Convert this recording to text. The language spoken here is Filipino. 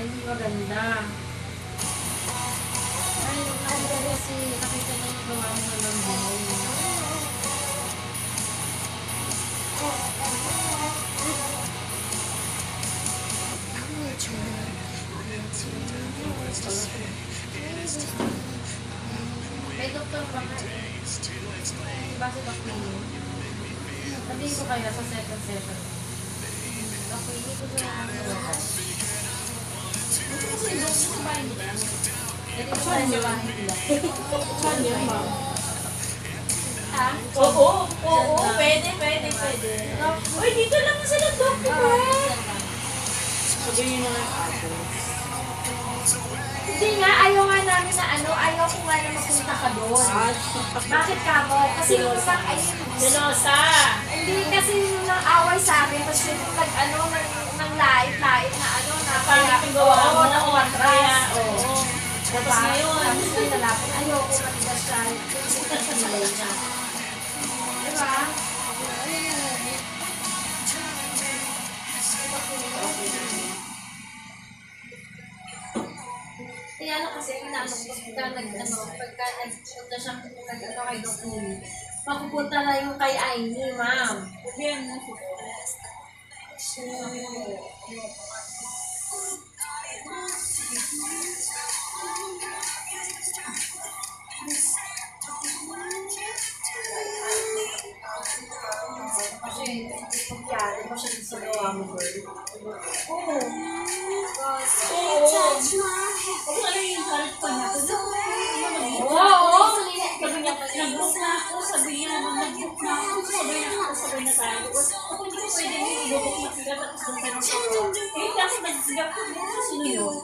hindi maganda. Ay, kasi nakita niya yung gawa mo ng bowl. May doktor ba nga eh? Diba si Dr. Lee? Sabihin ko kaya sa second session. Dr. Lee, ko siya ang gawa. Kasi yung doktor ba hindi ba? Dito ko tayo sa bahay nila. Saan yan, ma'am? Ha? Oo, pwede. Uy, dito lang sila, doktor. Sabihin mo ng address. Hindi nga, ayaw nga namin na ayaw ko nga na mapunta ka doon. Bakit ka mo? Kasi yung isang Senosa. hindi kasi yung nang-away sa amin, tapos yung nang lait-lait na na Parang pagawa mo na kaya, umatras. oo. Tapos Diba? ngayon, Tapos yung lalapit, ayaw ko manigas siya. Yung na. Diba? Kaya kasi pagka nagpunta siya kay Dr. Lee, mapupunta na yung kay Aini, ma'am. sabihin mo. Kasi, pagkari mo siya sa gawa mo, girl. Oo. Kung ano yung health ko niya, Oo. sabi niya, nag-book na ako, sabi niya, nag-book na ako, sabay na tayo. Ako hindi ko pwede yung i-book na sila, tapos doon tayo ng pagkakas. Eh, kasi nag-sigap ko, sino yun?